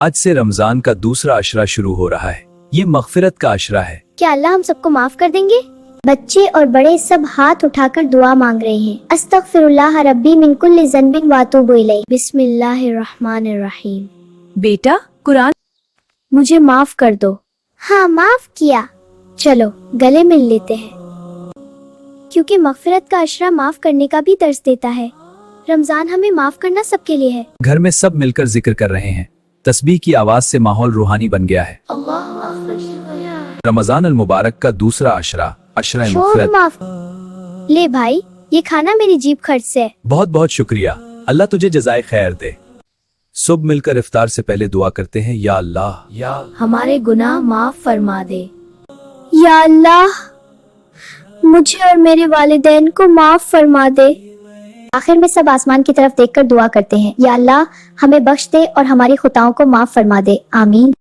आज से रमजान का दूसरा अशरा शुरू हो रहा है। ये मगफिरत का अशरा है। क्या अल्लाह हम सबको माफ कर देंगे? बच्चे और बड़े सब हाथ उठाकर दुआ मांग रहे हैं। अस्तगफिरुल्लाह रब्बी मिन कुल्लि ज़न्बिन व अतूबु इलैह। बिस्मिल्लाहिर्रहमानिर्रहीम। बेटा, कुरान मुझे माफ कर दो। हाँ, माफ किया। चलो गले मिल लेते हैं, क्योंकि मगफिरत का अशरा माफ करने का भी दर्स देता है। रमजान हमें माफ करना सबके लिए है। घर में सब मिलकर जिक्र कर रहे हैं। तस्बीह की आवाज से माहौल रूहानी बन गया है। रमजान अल मुबारक का दूसरा अशरा, अशरा शोर मगफिरत। माफ। ले भाई, ये खाना मेरी जीभ खर्च से है। बहुत बहुत शुक्रिया, अल्लाह तुझे जज़ाए खैर दे। सब मिलकर इफ्तार से पहले दुआ करते हैं, या अल्लाह, या हमारे गुनाह माफ फरमा दे। या अल्लाह, मुझे और मेरे वालिदैन को माफ फरमा दे। आखिर में सब आसमान की तरफ देखकर दुआ करते हैं, या अल्लाह हमें बख्श दे और हमारी खुताओं को माफ फरमा दे। आमीन।